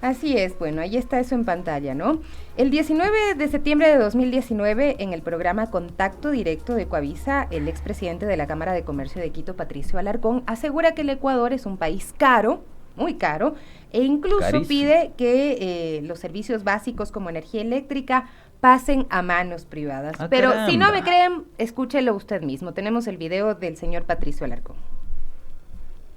Así es, bueno, ahí está eso en pantalla, ¿no? El 19 de septiembre de 2019, en el programa Contacto Directo de Coavisa, el expresidente de la Cámara de Comercio de Quito, Patricio Alarcón, asegura que el Ecuador es un país caro, muy caro, e incluso Carísimo. pide que los servicios básicos como energía eléctrica pasen a manos privadas. Pero caramba. si no me creen, escúchelo usted mismo. Tenemos el video del señor Patricio Alarcón.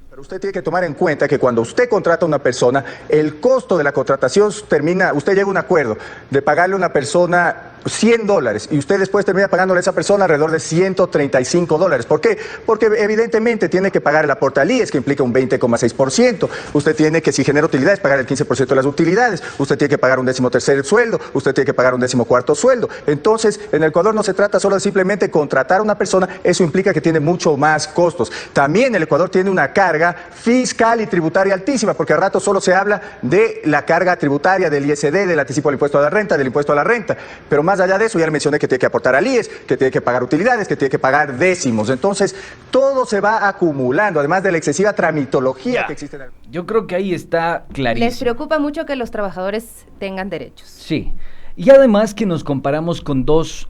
Pero usted tiene que tomar en cuenta que cuando usted contrata a una persona, el costo de la contratación termina, usted llega a un acuerdo de pagarle a una persona $100 y usted después termina pagándole a esa persona alrededor de $135. ¿Por qué? Porque evidentemente tiene que pagar el aporte al IES, que implica un 20,6%. Usted tiene que, si genera utilidades, pagar el 15% de las utilidades. Usted tiene que pagar un 13º sueldo. Usted tiene que pagar un 14º sueldo. Entonces, en el Ecuador no se trata solo de simplemente contratar a una persona, eso implica que tiene mucho más costos. También el Ecuador tiene una carga fiscal y tributaria altísima, porque a rato solo se habla de la carga tributaria del ISD, del anticipo del impuesto a la renta, del impuesto a la renta. Pero más allá de eso, ya le mencioné que tiene que aportar al IES, que tiene que pagar utilidades, que tiene que pagar décimos. Entonces, todo se va acumulando, además de la excesiva tramitología que existe en el... Yo creo que ahí está clarísimo. Les preocupa mucho que los trabajadores tengan derechos. Sí. Y además que nos comparamos con 2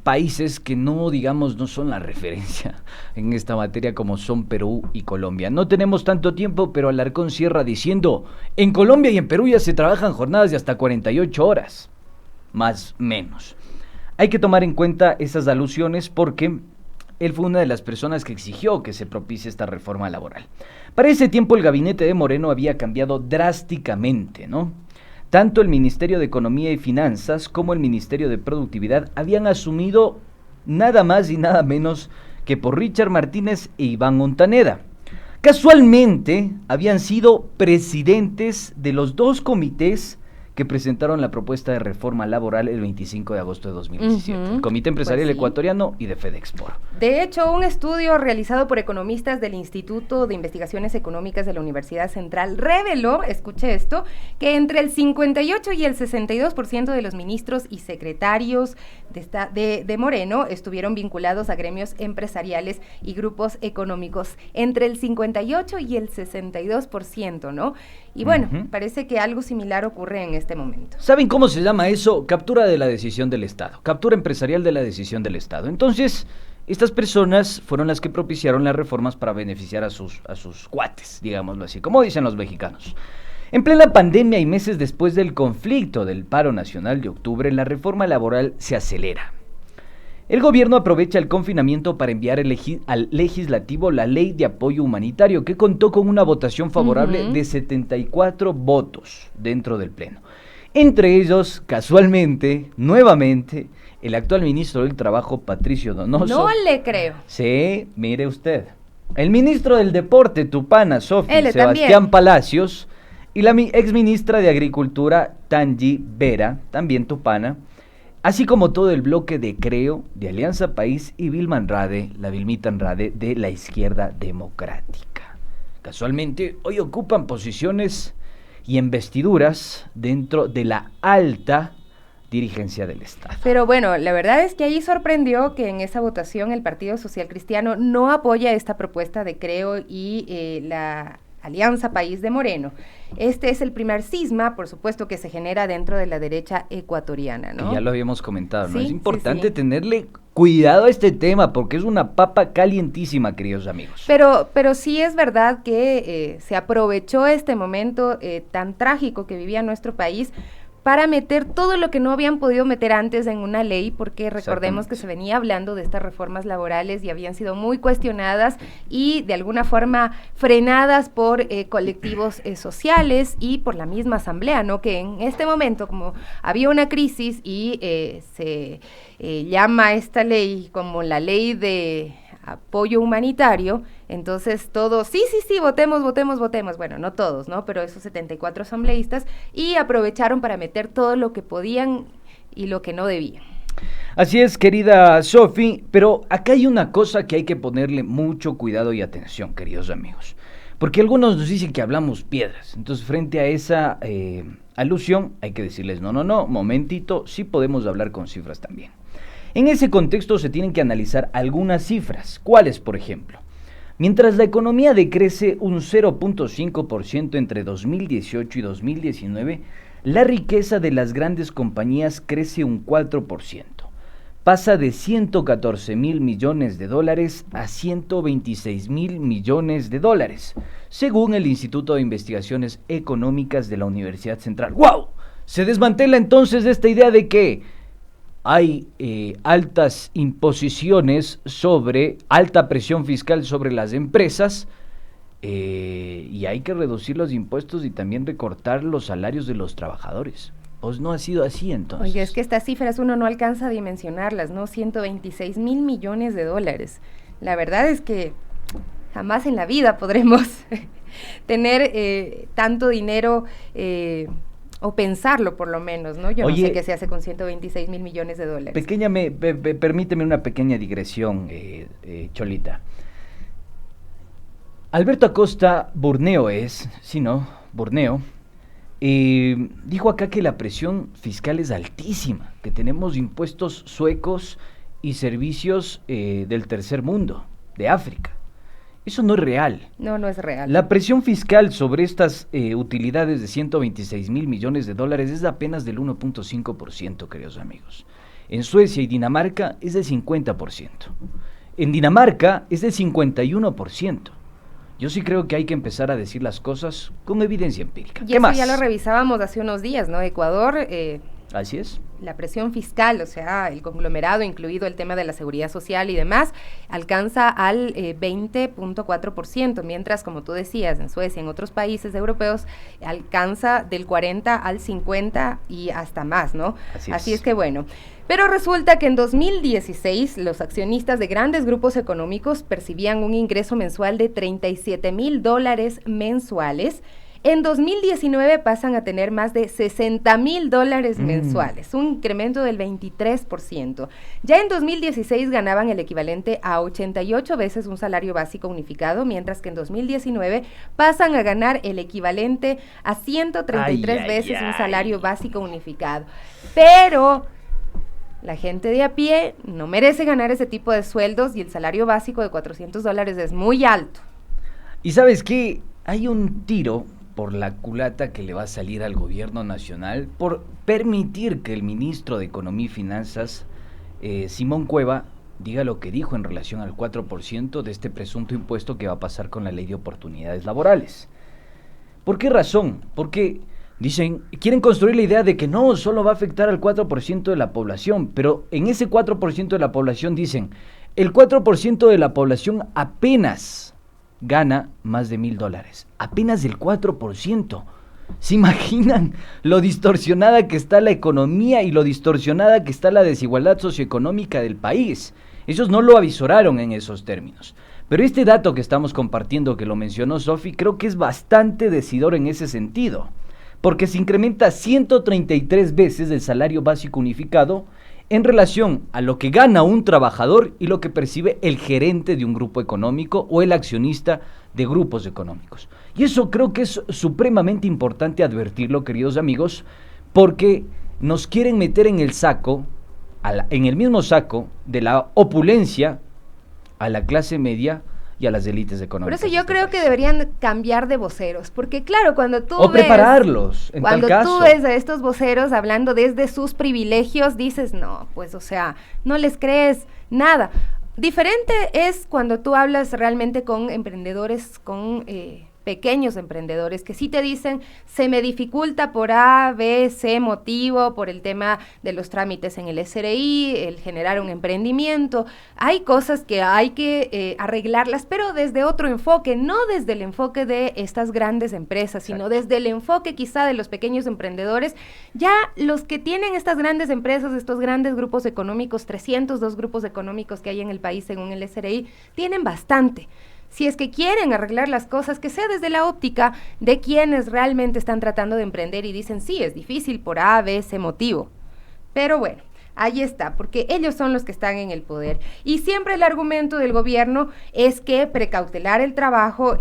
países que no son la referencia en esta materia, como son Perú y Colombia. No tenemos tanto tiempo, pero Alarcón cierra diciendo: en Colombia y en Perú ya se trabajan jornadas de hasta 48 horas, más menos. Hay que tomar en cuenta esas alusiones porque él fue una de las personas que exigió que se propicie esta reforma laboral. Para ese tiempo el gabinete de Moreno había cambiado drásticamente, ¿no? Tanto el Ministerio de Economía y Finanzas como el Ministerio de Productividad habían asumido nada más y nada menos que por Richard Martínez e Iván Montaneda. Casualmente habían sido presidentes de los dos comités que presentaron la propuesta de reforma laboral el 25 de agosto de 2017, el Comité Empresarial Ecuatoriano y de FedExport. De hecho, un estudio realizado por economistas del Instituto de Investigaciones Económicas de la Universidad Central reveló, escuche esto, que entre el 58 y el 62% de los ministros y secretarios de Moreno estuvieron vinculados a gremios empresariales y grupos económicos. Entre el 58 y el 62%, ¿no? Y bueno, parece que algo similar ocurre en este momento. ¿Saben cómo se llama eso? Captura de la decisión del Estado, captura empresarial de la decisión del Estado. Entonces, estas personas fueron las que propiciaron las reformas para beneficiar a sus cuates, digámoslo así, como dicen los mexicanos. En plena pandemia y meses después del conflicto del paro nacional de octubre, la reforma laboral se acelera. El gobierno aprovecha el confinamiento para enviar al legislativo la ley de apoyo humanitario, que contó con una votación favorable de 74 votos dentro del pleno. Entre ellos, casualmente, nuevamente, el actual ministro del Trabajo, Patricio Donoso. No le creo. Sí, mire usted. El ministro del Deporte, Tupana, Sofía Sebastián también. Palacios, y la exministra de Agricultura, Tangi Vera, también Tupana, así como todo el bloque de Creo, de Alianza País y Vilma Andrade, la Vilmita Andrade, de la Izquierda Democrática. Casualmente, hoy ocupan posiciones y investiduras dentro de la alta dirigencia del Estado. Pero bueno, la verdad es que ahí sorprendió que en esa votación el Partido Social Cristiano no apoya esta propuesta de Creo y la Alianza País de Moreno. Este es el primer cisma, por supuesto, que se genera dentro de la derecha ecuatoriana, ¿no? Que ya lo habíamos comentado, ¿no? Sí, Es importante sí. tenerle cuidado a este tema porque es una papa calientísima, queridos amigos. Pero sí es verdad que se aprovechó este momento tan trágico que vivía nuestro país para meter todo lo que no habían podido meter antes en una ley, porque recordemos que se venía hablando de estas reformas laborales y habían sido muy cuestionadas y de alguna forma frenadas por colectivos sociales y por la misma asamblea, ¿no? Que en este momento, como había una crisis y se llama esta ley como la ley de apoyo humanitario, entonces todos, sí, votemos, bueno, no todos, ¿no? Pero esos 74 asambleístas, y aprovecharon para meter todo lo que podían y lo que no debían. Así es, querida Sofi, pero acá hay una cosa que hay que ponerle mucho cuidado y atención, queridos amigos, porque algunos nos dicen que hablamos piedras, entonces frente a esa alusión hay que decirles, no, momentito, sí podemos hablar con cifras también. En ese contexto se tienen que analizar algunas cifras. ¿Cuáles, por ejemplo? Mientras la economía decrece un 0.5% entre 2018 y 2019, la riqueza de las grandes compañías crece un 4%. Pasa de 114,000 millones de dólares a 126,000 millones de dólares, según el Instituto de Investigaciones Económicas de la Universidad Central. ¡Wow! Se desmantela entonces esta idea de que hay altas imposiciones alta presión fiscal sobre las empresas y hay que reducir los impuestos y también recortar los salarios de los trabajadores. Pues no ha sido así entonces. Oye, es que estas cifras uno no alcanza a dimensionarlas, ¿no? 126,000 millones de dólares. La verdad es que jamás en la vida podremos tener tanto dinero o pensarlo por lo menos, ¿no? Yo no sé qué se hace con 126,000 millones de dólares. Permíteme una pequeña digresión, Cholita. Alberto Acosta, Borneo, dijo acá que la presión fiscal es altísima, que tenemos impuestos suecos y servicios del tercer mundo, de África. Eso no es real. No es real. La presión fiscal sobre estas utilidades de 126,000 millones de dólares es apenas del 1.5%, queridos amigos. En Suecia y Dinamarca es del 50%. En Dinamarca es del 51%. Yo sí creo que hay que empezar a decir las cosas con evidencia empírica. Y eso ya lo revisábamos hace unos días, ¿no? Ecuador Así es. La presión fiscal, o sea, el conglomerado, incluido el tema de la seguridad social y demás, alcanza al 20.4%, mientras, como tú decías, en Suecia, en otros países europeos, alcanza del 40 al 50 y hasta más, ¿no? Así es que bueno. Pero resulta que en 2016 los accionistas de grandes grupos económicos percibían un ingreso mensual de $37,000 mensuales. En 2019 pasan a tener más de $60,000 mensuales, un incremento del 23%. Ya en 2016 ganaban el equivalente a 88 veces un salario básico unificado, mientras que en 2019 pasan a ganar el equivalente a 133 veces un salario básico unificado. Pero la gente de a pie no merece ganar ese tipo de sueldos y el salario básico de $400 es muy alto. Y ¿sabes qué? Hay un tiro por la culata que le va a salir al gobierno nacional por permitir que el ministro de Economía y Finanzas, Simón Cueva, diga lo que dijo en relación al 4% de este presunto impuesto que va a pasar con la Ley de Oportunidades Laborales. ¿Por qué razón? Porque dicen, quieren construir la idea de que no, solo va a afectar al 4% de la población, pero en ese 4% de la población dicen, el 4% de la población apenas gana más de $1,000, apenas el 4%. ¿Se imaginan lo distorsionada que está la economía y lo distorsionada que está la desigualdad socioeconómica del país? Ellos no lo avisoraron en esos términos. Pero este dato que estamos compartiendo, que lo mencionó Sofi, creo que es bastante decidor en ese sentido, porque se incrementa 133 veces el salario básico unificado en relación a lo que gana un trabajador y lo que percibe el gerente de un grupo económico o el accionista de grupos económicos. Y eso creo que es supremamente importante advertirlo, queridos amigos, porque nos quieren meter en el saco, en el mismo saco de la opulencia a la clase media y a las élites económicas. Por eso yo creo que deberían cambiar de voceros, porque claro, cuando tú o prepararlos, en tal caso. Cuando tú ves a estos voceros hablando desde sus privilegios, dices, no, pues o sea, no les crees nada. Diferente es cuando tú hablas realmente con emprendedores, con pequeños emprendedores que sí te dicen, se me dificulta por A, B, C motivo, por el tema de los trámites en el SRI, el generar un emprendimiento. Hay cosas que hay que arreglarlas, pero desde otro enfoque, no desde el enfoque de estas grandes empresas, sino desde el enfoque quizá de los pequeños emprendedores. Ya los que tienen estas grandes empresas, estos grandes grupos económicos, 302 grupos económicos que hay en el país según el SRI, tienen bastante. Si es que quieren arreglar las cosas, que sea desde la óptica de quienes realmente están tratando de emprender y dicen, sí, es difícil por A, B, C motivo. Pero bueno, ahí está, porque ellos son los que están en el poder. Y siempre el argumento del gobierno es que precautelar el trabajo,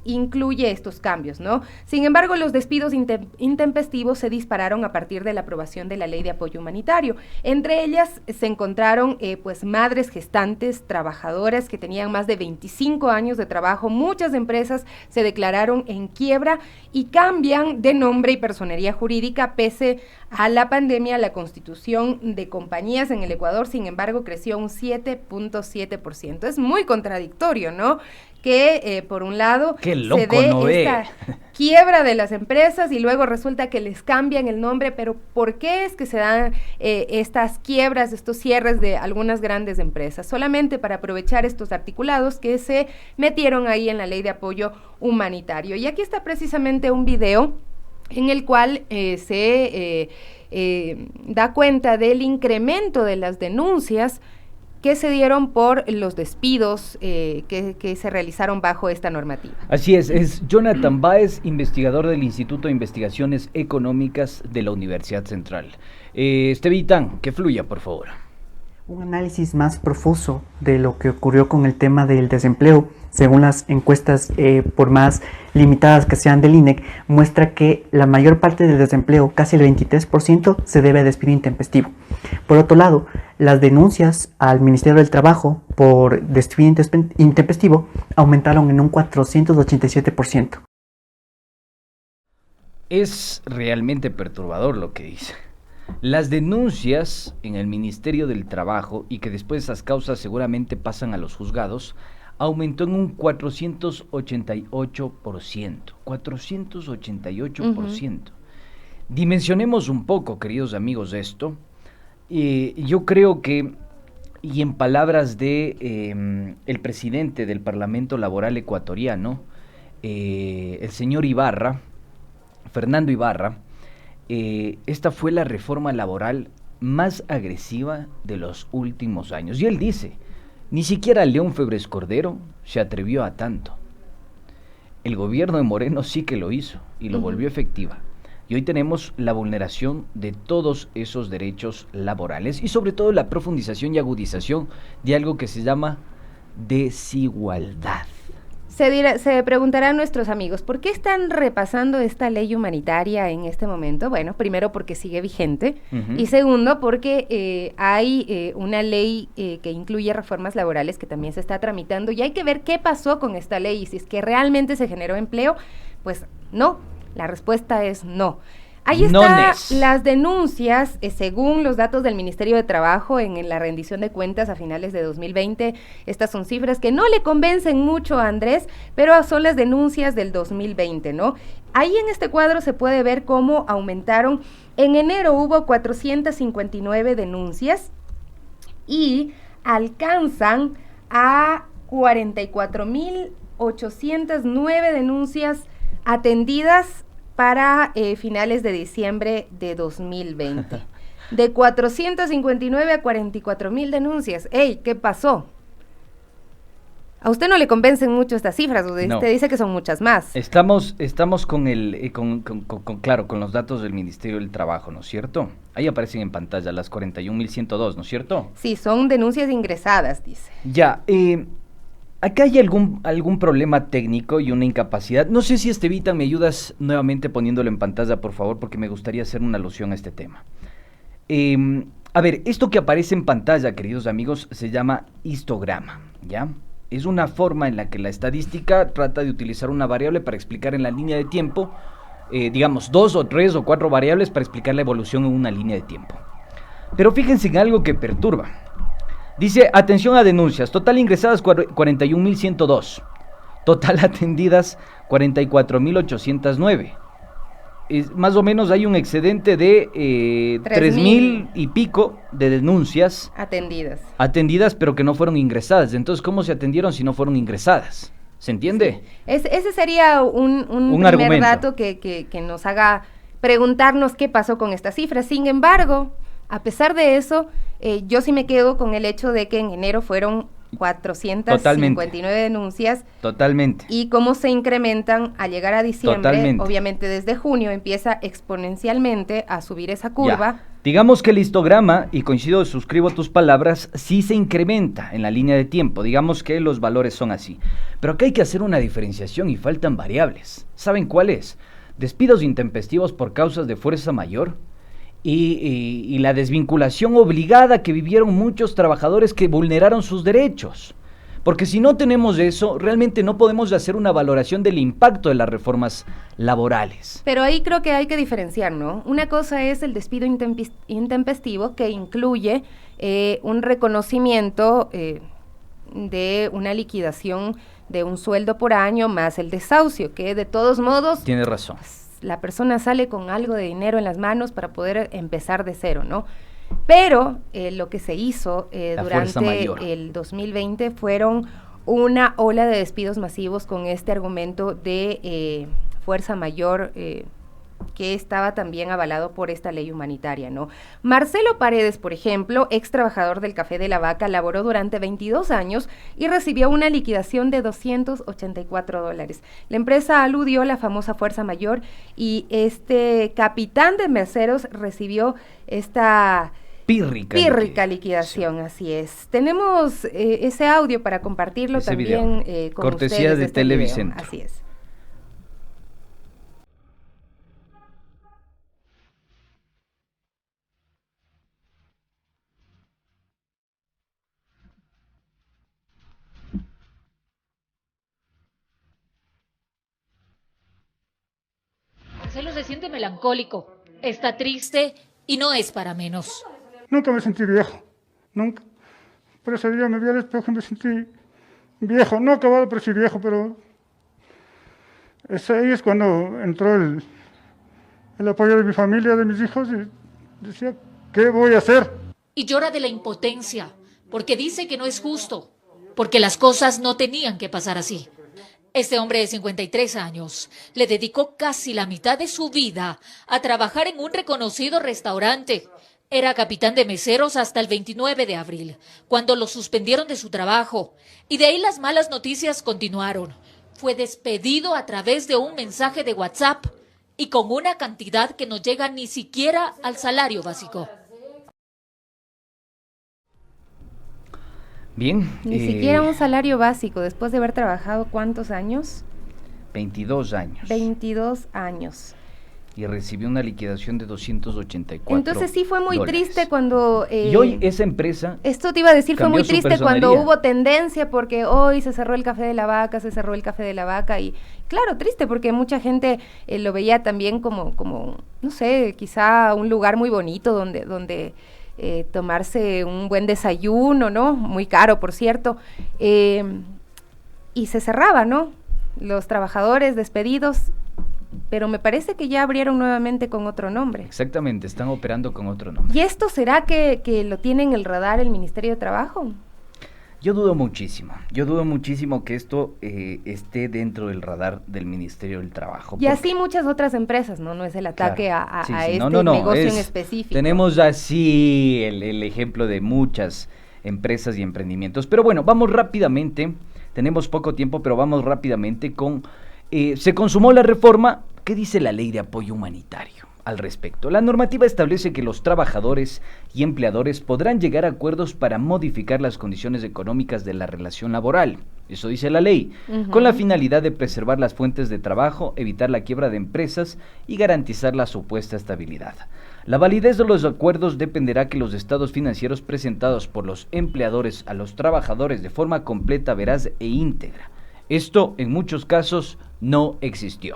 incluye estos cambios, ¿no? Sin embargo, los despidos intempestivos se dispararon a partir de la aprobación de la Ley de Apoyo Humanitario. Entre ellas se encontraron, madres gestantes, trabajadoras que tenían más de 25 años de trabajo. Muchas empresas se declararon en quiebra y cambian de nombre y personería jurídica pese a la pandemia. La constitución de compañías en el Ecuador, sin embargo, creció un 7.7%. Es muy contradictorio, ¿no? Que por un lado se dé esta quiebra de las empresas y luego resulta que les cambian el nombre, pero ¿por qué es que se dan estas quiebras, estos cierres de algunas grandes empresas? Solamente para aprovechar estos articulados que se metieron ahí en la Ley de Apoyo Humanitario. Y aquí está precisamente un video en el cual se da cuenta del incremento de las denuncias que se dieron por los despidos que se realizaron bajo esta normativa. Así es Jonathan Báez, investigador del Instituto de Investigaciones Económicas de la Universidad Central. Estevitán, que fluya, por favor. Un análisis más profuso de lo que ocurrió con el tema del desempleo, según las encuestas, por más limitadas que sean del INEC, muestra que la mayor parte del desempleo, casi el 23%, se debe a despido intempestivo. Por otro lado, las denuncias al Ministerio del Trabajo por despido intempestivo aumentaron en un 487%. Es realmente perturbador lo que dice. Las denuncias en el Ministerio del Trabajo y que después esas causas seguramente pasan a los juzgados, aumentó en un 488%. 488%. Dimensionemos un poco, queridos amigos, esto. Yo creo que, y en palabras de el presidente del Parlamento Laboral Ecuatoriano, el señor Ibarra, Fernando Ibarra, esta fue la reforma laboral más agresiva de los últimos años. Y él dice, ni siquiera León Febres Cordero se atrevió a tanto. El gobierno de Moreno sí que lo hizo y lo volvió efectiva. Y hoy tenemos la vulneración de todos esos derechos laborales y sobre todo la profundización y agudización de algo que se llama desigualdad. Se preguntarán nuestros amigos, ¿por qué están repasando esta ley humanitaria en este momento? Bueno, primero porque sigue vigente y segundo porque hay una ley que incluye reformas laborales que también se está tramitando y hay que ver qué pasó con esta ley y si es que realmente se generó empleo, pues no, la respuesta es no. Ahí están las denuncias, según los datos del Ministerio de Trabajo en la rendición de cuentas a finales de 2020. Estas son cifras que no le convencen mucho a Andrés, pero son las denuncias del 2020, ¿no? Ahí en este cuadro se puede ver cómo aumentaron. En enero hubo 459 denuncias y alcanzan a 44.809 denuncias atendidas para finales de diciembre de 2020. De 459 a 44.000 denuncias. ¡Ey! ¿Qué pasó? A usted no le convencen mucho estas cifras, usted dice que son muchas más. Estamos con con los datos del Ministerio del Trabajo, ¿no es cierto? Ahí aparecen en pantalla las 41.102, ¿no es cierto? Sí, son denuncias ingresadas, dice. Ya, acá hay algún problema técnico y una incapacidad. No sé si Estevita me ayudas nuevamente poniéndolo en pantalla, por favor, porque me gustaría hacer una alusión a este tema. A ver, esto que aparece en pantalla, queridos amigos, se llama histograma, ¿ya? Es una forma en la que la estadística trata de utilizar una variable para explicar en la línea de tiempo, digamos, 2 o 3 o 4 variables para explicar la evolución en una línea de tiempo. Pero fíjense en algo que perturba. Dice, atención a denuncias, total ingresadas 41.102, total atendidas 44.809. Más o menos hay un excedente de 3.000 y pico de denuncias atendidas, pero que no fueron ingresadas. Entonces, ¿cómo se atendieron si no fueron ingresadas? ¿Se entiende? Sí. Ese sería un primer argumento. Dato que nos haga preguntarnos qué pasó con estas cifras. Sin embargo, a pesar de eso, yo sí me quedo con el hecho de que en enero fueron 459 denuncias. Totalmente. Y cómo se incrementan al llegar a diciembre. Obviamente desde junio empieza exponencialmente a subir esa curva. Ya. Digamos que el histograma, y suscribo tus palabras, sí se incrementa en la línea de tiempo. Digamos que los valores son así. Pero acá hay que hacer una diferenciación y faltan variables. ¿Saben cuáles? Despidos intempestivos por causas de fuerza mayor. Y la desvinculación obligada que vivieron muchos trabajadores que vulneraron sus derechos. Porque si no tenemos eso, realmente no podemos hacer una valoración del impacto de las reformas laborales. Pero ahí creo que hay que diferenciar, ¿no? Una cosa es el despido intempestivo, que incluye un reconocimiento de una liquidación de un sueldo por año más el desahucio, que de todos modos... Tienes razón. La persona sale con algo de dinero en las manos para poder empezar de cero, ¿no? Pero lo que se hizo durante el 2020 fueron una ola de despidos masivos con este argumento de fuerza mayor que estaba también avalado por esta ley humanitaria, ¿no? Marcelo Paredes, por ejemplo, ex trabajador del Café de la Vaca, laboró durante 22 años y recibió una liquidación de $284. La empresa aludió a la famosa fuerza mayor y este capitán de meseros recibió esta pírrica liquidación, sí. Así es. Tenemos ese audio para compartirlo ese también con cortesía ustedes de Televicentro. Así es. Marcelo se siente melancólico, está triste y no es para menos. Nunca me sentí viejo, nunca. Pero ese día me vi al espejo y me sentí viejo, no acabado pero sí viejo, pero ahí es cuando entró el apoyo de mi familia, de mis hijos, y decía, ¿qué voy a hacer? Y llora de la impotencia, porque dice que no es justo, porque las cosas no tenían que pasar así. Este hombre de 53 años le dedicó casi la mitad de su vida a trabajar en un reconocido restaurante. Era capitán de meseros hasta el 29 de abril, cuando lo suspendieron de su trabajo. Y de ahí las malas noticias continuaron. Fue despedido a través de un mensaje de WhatsApp y con una cantidad que no llega ni siquiera al salario básico. Bien. Ni siquiera un salario básico, después de haber trabajado, ¿cuántos años? 22 años. 22 años. Y recibió una liquidación de 284 Entonces sí fue muy dólares. triste cuando... y hoy esa empresa... Esto te iba a decir, fue muy su triste cuando hubo tendencia, porque hoy se cerró el Café de la Vaca, y claro, triste porque mucha gente lo veía también como, no sé, quizá un lugar muy bonito donde tomarse un buen desayuno, ¿no? Muy caro, por cierto, y se cerraba, ¿no? Los trabajadores despedidos, pero me parece que ya abrieron nuevamente con otro nombre. Exactamente, están operando con otro nombre. ¿Y esto será que lo tiene en el radar el Ministerio de Trabajo? Yo dudo muchísimo que esto esté dentro del radar del Ministerio del Trabajo. Y así muchas otras empresas, ¿no? No es el ataque a este no, negocio en específico. Tenemos así el ejemplo de muchas empresas y emprendimientos. Pero bueno, vamos rápidamente, tenemos poco tiempo, pero vamos rápidamente con... se consumó la reforma. ¿Qué dice la Ley de Apoyo Humanitario al respecto? La normativa establece que los trabajadores y empleadores podrán llegar a acuerdos para modificar las condiciones económicas de la relación laboral. Eso dice la ley, con la finalidad de preservar las fuentes de trabajo, evitar la quiebra de empresas y garantizar la supuesta estabilidad. La validez de los acuerdos dependerá que los estados financieros presentados por los empleadores a los trabajadores de forma completa, veraz e íntegra. Esto, en muchos casos, no existió.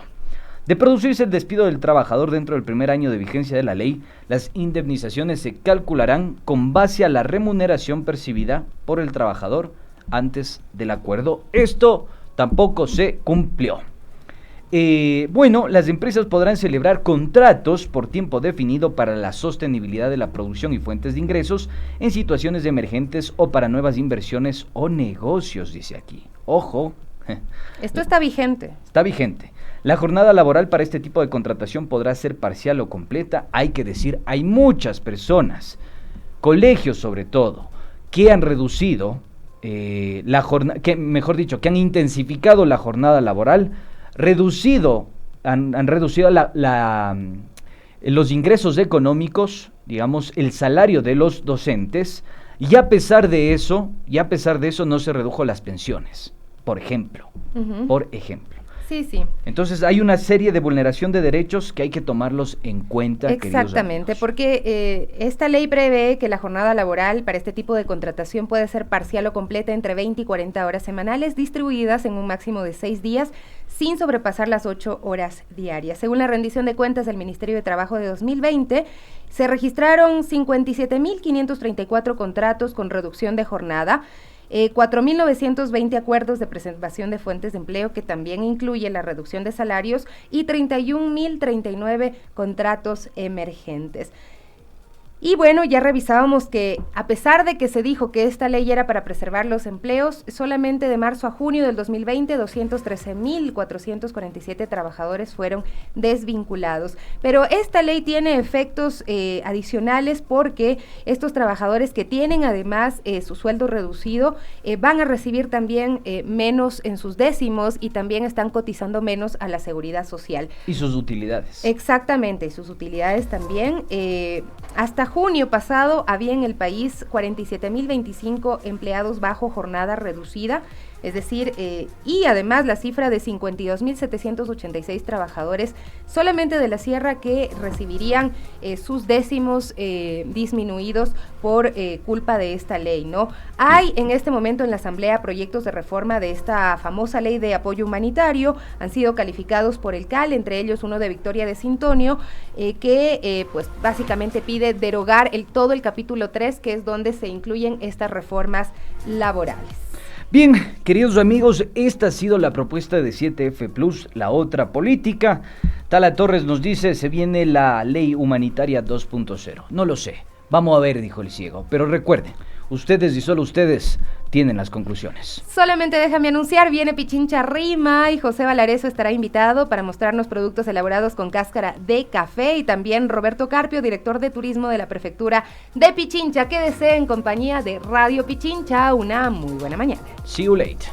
De producirse el despido del trabajador dentro del primer año de vigencia de la ley, las indemnizaciones se calcularán con base a la remuneración percibida por el trabajador antes del acuerdo. Esto tampoco se cumplió. Bueno, las empresas podrán celebrar contratos por tiempo definido para la sostenibilidad de la producción y fuentes de ingresos en situaciones emergentes o para nuevas inversiones o negocios, dice aquí. Ojo. Esto está vigente. Está vigente. La jornada laboral para este tipo de contratación podrá ser parcial o completa. Hay que decir, hay muchas personas, colegios sobre todo, que han reducido la jornada, que han intensificado la jornada laboral, han reducido los ingresos económicos, digamos, el salario de los docentes, y a pesar de eso no se redujo las pensiones, por ejemplo. Sí. Entonces hay una serie de vulneración de derechos que hay que tomarlos en cuenta. Exactamente, porque esta ley prevé que la jornada laboral para este tipo de contratación puede ser parcial o completa entre 20 y 40 horas semanales, distribuidas en un máximo de 6 días, sin sobrepasar las 8 horas diarias. Según la rendición de cuentas del Ministerio de Trabajo de 2020, se registraron 57.534 contratos con reducción de jornada, 4.920 acuerdos de preservación de fuentes de empleo, que también incluye la reducción de salarios, y 31.039 contratos emergentes. Y bueno, ya revisábamos que a pesar de que se dijo que esta ley era para preservar los empleos, solamente de marzo a junio del 2020, 213.447 trabajadores fueron desvinculados. Pero esta ley tiene efectos adicionales, porque estos trabajadores que tienen además su sueldo reducido van a recibir también menos en sus décimos, y también están cotizando menos a la seguridad social. Y sus utilidades. Exactamente, y sus utilidades también. Hasta junio pasado había en el país 47.025 empleados bajo jornada reducida, es decir, y además la cifra de 52.786 trabajadores solamente de la sierra que recibirían sus décimos disminuidos por culpa de esta ley, ¿no? Hay en este momento en la Asamblea proyectos de reforma de esta famosa ley de apoyo humanitario, han sido calificados por el CAL, entre ellos uno de Victoria de Sintonio, que pues básicamente pide derogar todo el capítulo 3, que es donde se incluyen estas reformas laborales. Bien, queridos amigos, esta ha sido la propuesta de 7F Plus, la otra política. Tala Torres nos dice, se viene la ley humanitaria 2.0. No lo sé, vamos a ver, dijo el ciego. Pero recuerden, ustedes y solo ustedes tienen las conclusiones. Solamente déjame anunciar, viene Pichincha Rima y José Valareso estará invitado para mostrarnos productos elaborados con cáscara de café, y también Roberto Carpio, director de turismo de la prefectura de Pichincha. Quédese en compañía de Radio Pichincha, una muy buena mañana. See you later.